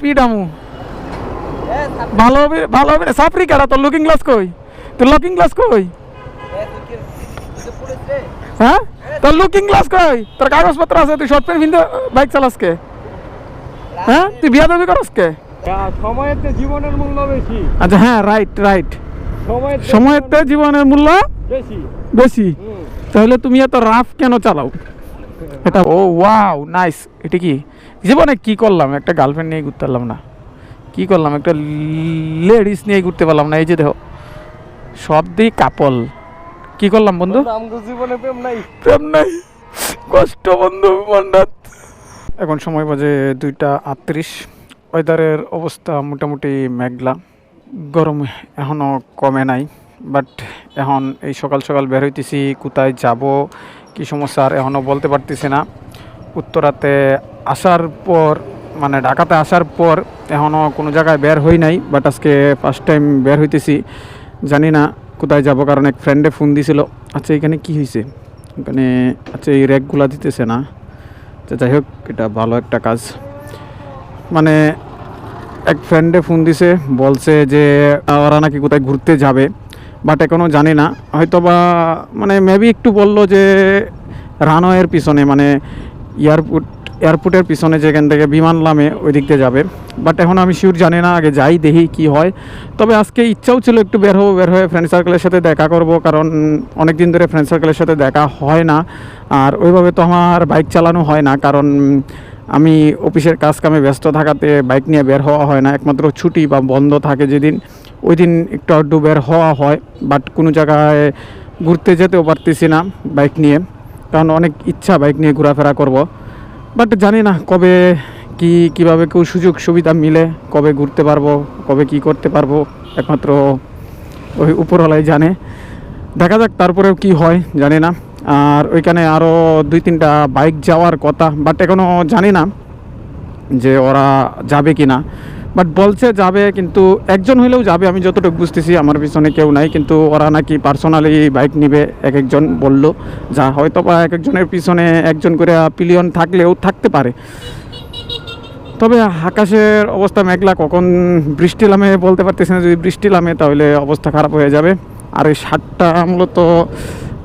পিডামু ভালো হবে ভালো হবে সাফরি কারা তোর লুকিং গ্লাস কই তোর লুকিং গ্লাস কই হ্যাঁ তোর লুকিং গ্লাস কই তোর কাগজপত্র আছে তুই শর্ট প্যান্ট পিনতে বাইক চালাস কে হ্যাঁ তুই বিয়া দাবি করস কে সময়ের জীবনের মূল্য বেশি। আচ্ছা হ্যাঁ রাইট রাইট সময়ের জীবনের মূল্য বেশি বেশি তাহলে তুমি এত রাফ কেন চালাও এটা ও ওয়াও নাইস এটা কি জীবনে কি করলাম একটা গার্লফ্রেন্ড নিয়ে ঘুরতে পারলাম না কি করলাম একটা লেডিস নিয়ে ঘুরতে পারলাম না এই যে দেখো সব দিই কাপল কি করলাম বন্ধু আমগো জীবনে প্রেম নাই কষ্ট বন্ধু মন্ডাত এখন সময় বাজে 2:38 ওয়েদারের অবস্থা মোটামুটি মেঘলা গরম এখনও কমে নাই বাট এখন এই সকাল সকাল বের হইতেছি কোথায় যাব কি সমস্যা আর এখনও বলতে পারতেছি না উত্তরাতে আসার পর মানে ঢাকাতে আসার পর এখনও কোনো জায়গায় বের হই নাই বাট আজকে ফার্স্ট টাইম বের হইতেছি জানি না কোথায় যাব কারণ এক ফ্রেন্ডে ফোন দিছিল আচ্ছা এখানে কি হয়েছে এখানে আচ্ছা এই র্যাকগুলা দিতেছে না তো যাই হোক এটা ভালো একটা কাজ মানে এক ফ্রেন্ডে ফোন দিছে বলছে যে ওরা নাকি কোথায় ঘুরতে যাবে বাট এখনও জানি না হয়তো বা মানে মেবি একটু বললো যে রানওয়ের পিছনে মানে এয়ারপোর্টের পিছনে যেখান থেকে বিমান নামে ওই দিক দিয়ে যাবে বাট এখন আমি শিওর জানি না আগে যাই দেখি কি হয় তবে আজকে ইচ্ছাও ছিল একটু বের হয়ে ফ্রেন্ড সার্কেলের সাথে দেখা করব কারণ অনেক দিন ধরে ফ্রেন্ড সার্কেলের সাথে দেখা হয় না আর ওইভাবে তো আমার বাইক চালানো হয় না কারণ আমি অফিসের কাজ কামে ব্যস্ত থাকাতে বাইক নিয়ে বের হওয়া হয় না একমাত্র ছুটি বা বন্ধ থাকে যেদিন ওই দিন একটু আধটু বের হওয়া হয় বাট কোনো জায়গায় ঘুরতে যেতেও পারতেছি না বাইক নিয়ে কারণ অনেক ইচ্ছা বাইক নিয়ে ঘোরাফেরা করব বাট জানি না কবে কিভাবে কেউ সুযোগ সুবিধা মিলে কবে ঘুরতে পারবো কবে কি করতে পারবো একমাত্র ওই উপরওয়ালাই জানে দেখা যাক তারপরেও কি হয় জানি না আর ওইখানে আরও 2-3টা বাইক যাওয়ার কথা বাট এখনও জানি না যে ওরা যাবে কি না বাট বলছে যাবে কিন্তু একজন হইলেও যাবে আমি যতটুকু বুঝতেছি আমার পিছনে কেউ নাই কিন্তু ওরা নাকি পার্সোনালি বাইক নিবে একজন বলল যা হয়তো বা একজনের পিছনে একজন করে পিলিয়ন থাকলেও থাকতে পারে তবে আকাশের অবস্থা মেঘলা কখন বৃষ্টি নামে বলতে পারতেছি না যদি বৃষ্টি নামে তাহলে অবস্থা খারাপ হয়ে যাবে আর এই শার্টটা মূলত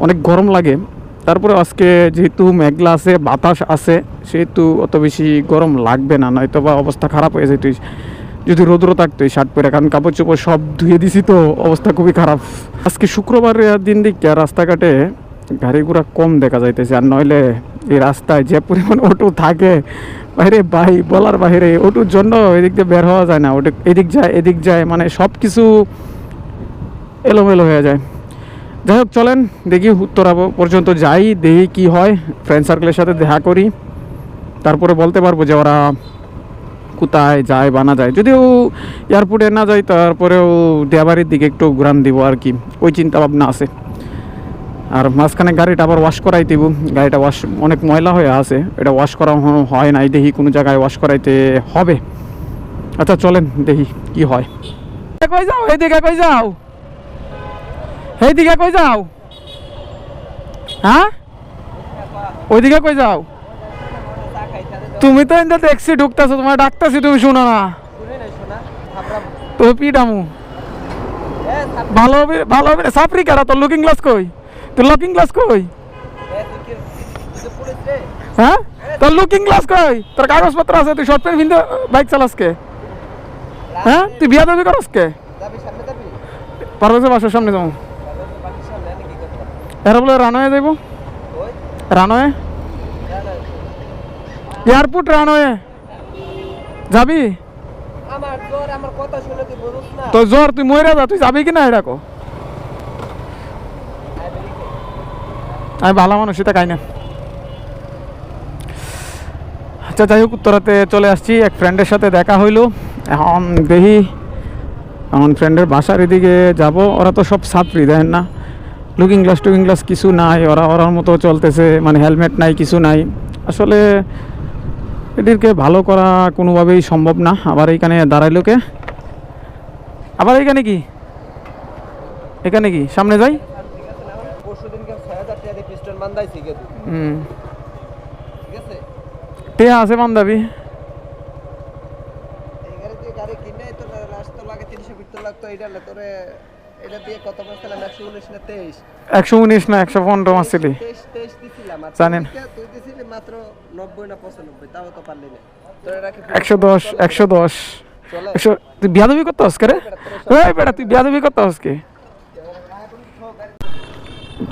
অনেক গরম লাগে তারপরে আজকে যেহেতু মেঘলা আছে বাতাস আছে সেহেতু অত বেশি গরম লাগবে না নয়তো বা অবস্থা খারাপ হয়ে যেত যদি রোদ্র থাকতো এই শার্ট পরে কারণ কাপড় চোপড় সব ধুয়ে দিছি তো অবস্থা খুবই খারাপ আজকে শুক্রবারের দিন দিকে রাস্তাঘাটে গাড়ি ঘোড়া কম দেখা যাইতেছে আর নইলে এই রাস্তায় যে পরিমাণ অটো থাকে বাইরে বলার বাইরে অটোর জন্য এদিক দিয়ে বের হওয়া যায় না ওটা এদিক যায় মানে সব কিছু এলোমেলো হয়ে যায় যাই হোক চলেন দেখি উত্তরা পর্যন্ত যাই দেখি কি হয় ফ্রেন্ড সার্কেলের সাথে দেখা করি তারপরে বলতে পারবো যে ওরা কোথায় যায় বা না যায় যদিও এয়ারপোর্টে না যায় তারপরেও দেয়াবাড়ির দিকে একটু ঘুরান দিব আর কি ওই চিন্তা ভাবনা আছে আর মাঝখানে গাড়িটা আবার ওয়াশ করাই দিব গাড়িটা অনেক ময়লা হয়ে আছে এটা ওয়াশ করা হয় নাই দেখি কোনো জায়গায় ওয়াশ করাইতে হবে আচ্ছা চলেন দেখি কি হয় কই যাও এইদিকে কই যাও এইদিকে কই যাও হ্যাঁ ওইদিকে কই যাও তুমি তো এনতে ট্যাক্সি ঢুকতেছো তোমার ডাকতেছি তুমি শুনো না তো পিডামু ভালো হবে সাফরি কারা তোর লুকিং গ্লাস কই তোর লুকিং গ্লাস কই হ্যাঁ তোর লুকিং গ্লাস কই তোর কাগজপত্র আছে তুই শর্ট প্যান্ট পিনতে বাইক চালাস কে হ্যাঁ তুই বিয়া দাবি করস কে পারভেজের বাসার সামনে যাবো এরা বলে রানওয়ে যাইব রানওয়ে এয়ারপোর্ট রানওয়ে যাবি তো জ্বর তুই মরে যা তুই যাবি কিনা এটা কো আমি ভালো মানুষ সেটা খাই না আচ্ছা যাই হোক উত্তরাতে চলে আসছি এক ফ্রেন্ডের সাথে দেখা হইলো এখন দেখি এখন ফ্রেন্ডের বাসার এদিকে যাব ওরা তো সব সাফরি দেখেন না লুকিং গ্লাস কিছু নাই ওরার মতো চলতেছে মানে হেলমেট নাই কিছু নাই আসলে এদেরকে ভালো করা কোনোভাবেই সম্ভব না আবার এইখানে দাঁড়াইলো কে আবার এখানে কি সামনে যাই টেয়া আছে বান্ধাবি গাড়ি কিনে তোর রাস্তা লাগে 300 ফিট লাগতো এটা না তোরে এটা দিয়ে কত পারছিলাম 119 না 23 119 না 115 মাসিলি 23 দিছিলাম আর জানেন তুই দিছিলি মাত্র 90 না 95 তাও তো পারলি না তোরে রাখি 110 চলে তুই বিয়াদবি করতে হস রে এই বেটা তুই বিয়াদবি করতে হস কে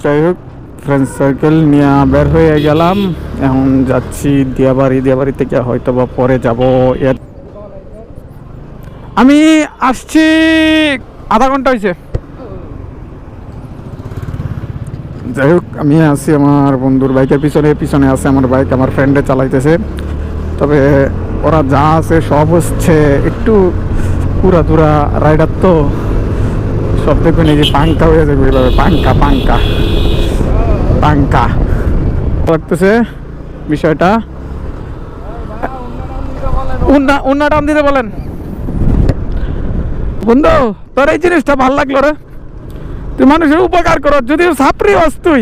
যাই হোক ফ্রেন্ড সার্কেল নিয়ে বের হয়ে গেলাম এখন যাচ্ছি দিয়াবাড়ি থেকে হয়তো বা পরে যাব আমি আসছি আধা ঘন্টা হয়েছে যাই হোক আমি আছি আমার বন্ধুর বাইকের পিছনে আছে আমার বাইক আমার ফ্রেন্ডে চালাইতেছে তবে ওরা যা আছে সব হচ্ছে একটু পুরা রাইডার তো সব দেখবেন এই যে পাঙ্কা হয়ে যাবে এইভাবে পাঙ্কা লাগতেছে বিষয়টা উন্না টান দিতে বলেন বন্ধু তোর এই জিনিসটা ভাল লাগলো রে তুই মানুষের উপকার কর যদিও ছাপরি হস তুই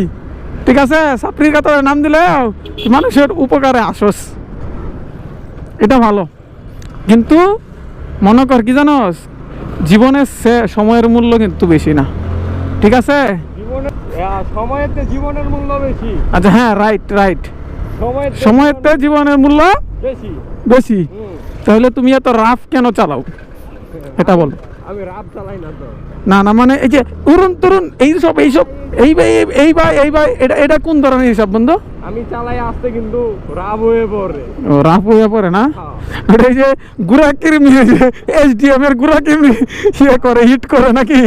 ঠিক আছে ছাপরির কথা নাম দিলে মানুষের উপকারে আসস এটা ভালো কিন্তু মনে কর কি জানোস জীবনের সময়ের মূল্য কিন্তু বেশি না ঠিক আছে সময়েতে জীবনের মূল্য বেশি আচ্ছা হ্যাঁ রাইট সময়েতে জীবনের মূল্য বেশি তাহলে তুমি এত রাফ কেন চালাও এটা বল আমি রাত চালাই না তো না মানে এই যে তরুণ এইসব এটা কোন ধরনের হিসাব বন্ধু আমি চালাই আসতে কিন্তু রাফ হয়ে পড়ে না ওটা এই যে গুড়া কিরমি SDM এর গুড়া কিরমি হিট করে নাকি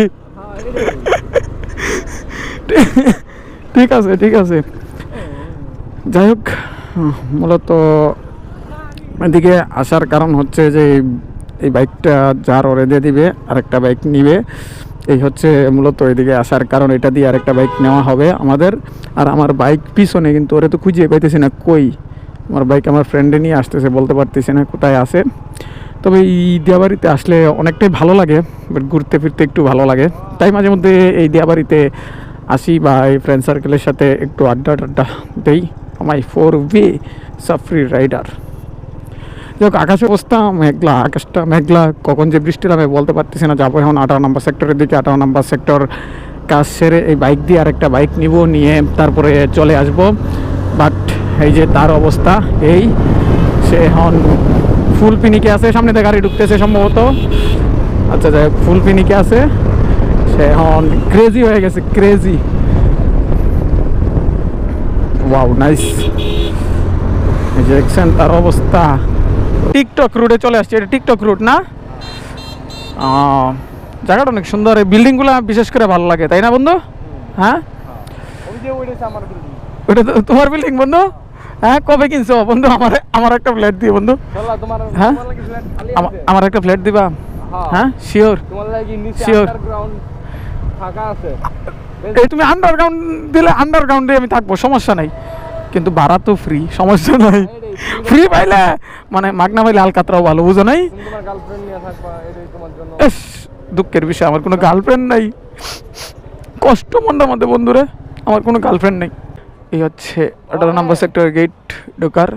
ঠিক আছে যাই হোক মূলত এদিকে আসার কারণ হচ্ছে যে এই বাইকটা যার ওরে দিয়ে দিবে আরেকটা বাইক নিবে এই হচ্ছে মূলত এদিকে আসার কারণ এটা দিয়ে আরেকটা বাইক নেওয়া হবে আমাদের আর আমার বাইক পিছনে কিন্তু ওরে তো খুঁজে পাইতেছি না কই আমার বাইক আমার ফ্রেন্ডে নিয়ে আসতেছে বলতে পারতেছি না কোথায় আছে তবে এই দিয়াবাড়িতে আসলে অনেকটাই ভালো লাগে বাট ঘুরতে ফিরতে একটু ভালো লাগে তাই মাঝে মধ্যে এই দিয়াবাড়িতে আসি বা এই ফ্রেন্ড সার্কেলের সাথে একটু আড্ডা দেই আমার 4V সাফরি রাইডার যাক আকাশে অবস্থা আকাশটা মেঘলা কখন যে বৃষ্টি নামে বলতে পারতেছি না যাবো এখন 18 নম্বর সেক্টরের দিকে 18 নম্বর সেক্টর কাজ সেরে এই বাইক দিয়ে আরেকটা বাইক নিয়ে তারপরে চলে আসব বাট এই যে তার অবস্থা এই সে এখন ফুল পিনিকে আছে সামনে দিয়ে গাড়ি ঢুকতেছে সম্ভবত আচ্ছা যাই হোক ফুল পিনিকে আছে সে এখন ক্রেজি হয়ে গেছে ওয়াও নাইস এই যে দেখছেন তার অবস্থা টিকটক রুটে চলে আসছে এটা টিকটক রুট না জায়গাটা অনেক সুন্দর এই বিল্ডিংগুলো বিশেষ করে ভালো লাগে তাই না বন্ধু হ্যাঁ ওইটা তোমার বিল্ডিং বন্ধু হ্যাঁ কবে কিনছো বন্ধু আমার একটা ফ্ল্যাট দিও বন্ধু হ্যাঁ আমার একটা ফ্ল্যাট দিবা হ্যাঁ শিওর এই তুমি আন্ডারগ্রাউন্ড দিলে আন্ডারগ্রাউন্ডে আমি থাকবো সমস্যা নাই কিন্তু ভাড়া তো ফ্রি সমস্যা নাই ফ্রি পাইলে মানে মাগনা পাইলে আলকাতরাও ভালো বুঝো নাই দুঃখের বিষয় আমার কোনো গার্লফ্রেন্ড নাই কষ্ট মন্ডার মধ্যে বন্ধুরে আমার কোনো গার্লফ্রেন্ড নেই এই হচ্ছে 18 নম্বর সেক্টর গেট ঢোকার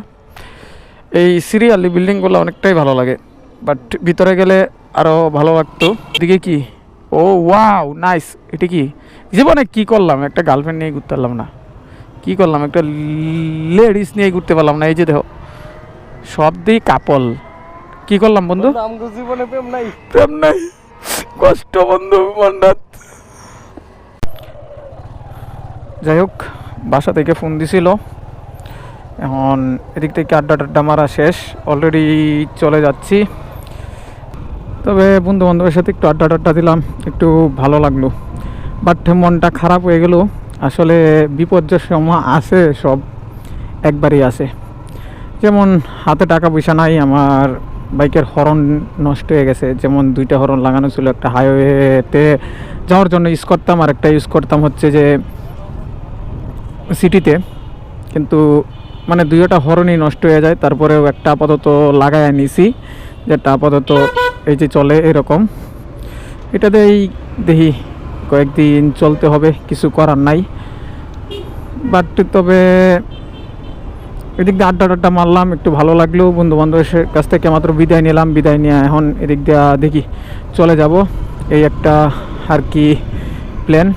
এই সিরিয়ালি বিল্ডিংগুলো অনেকটাই ভালো লাগে বাট ভিতরে গেলে আরও ভালো লাগতো এদিকে কি ও ওয়াও নাইস এটা কি জীবনে কি করলাম একটা গার্লফ্রেন্ড নিয়ে ঘুরতে পারলাম না কি করলাম একটা লেডিস নিয়ে ঘুরতে পারলাম না এই যে দেখো সব দিই কাপল কি করলাম বন্ধু জীবনে প্রেম নাই কষ্ট বন্ধু মন্ডাত যাই হোক বাসা থেকে ফোন দিছিল এখন এদিক থেকে আড্ডা মারা শেষ অলরেডি চলে যাচ্ছি তবে বন্ধু বান্ধবের সাথে একটু আড্ডা দিলাম একটু ভালো লাগলো বাট মনটা খারাপ হয়ে গেল আসলে বিপর্যয়ের সময় আছে সব একবারই আছে যেমন হাতে টাকা পয়সা নাই আমার বাইকের হর্ন নষ্ট হয়ে গেছে যেমন 2টা হর্ন লাগানো ছিল একটা হাইওয়েতে যাওয়ার জন্য ইউজ করতাম আর একটা ইউজ করতাম হচ্ছে যে সিটিতে কিন্তু মানে 2টা হর্নই নষ্ট হয়ে যায় তারপরেও একটা আপাতত লাগায় নিছি যেটা আপাতত এই যে চলে এরকম এটাতেই দেখি কয়েকদিন চলতে হবে কিছু করার নাই বাট তবে এদিক দিয়ে আড্ডা মারলাম, একটু ভালো লাগলো। বন্ধু বান্ধবের কাছ থেকে মাত্র বিদায় নিলাম, বিদায় নিয়ে এখন এদিক দিয়ে দেখি চলে যাব, এই একটা আর কি প্ল্যান।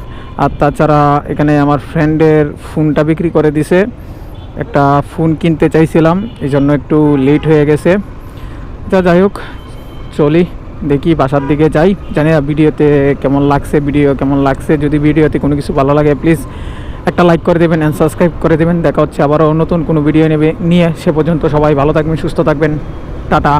আর তাছাড়া এখানে আমার ফ্রেন্ডের ফোনটা বিক্রি করে দিছে, একটা ফোন কিনতে চাইছিলাম, এই জন্য একটু লেট হয়ে গেছে। যাই হোক, চলি দেখি বাসার দিকে যাই। জানি না ভিডিও কেমন লাগছে। যদি ভিডিওতে কোনো কিছু ভালো লাগে প্লিজ একটা লাইক করে দেবেন অ্যান্ড সাবস্ক্রাইব করে দেবেন। দেখা হচ্ছে আবারও নতুন কোনো ভিডিও নিয়ে। সে পর্যন্ত সবাই ভালো থাকবেন, সুস্থ থাকবেন। টাটা।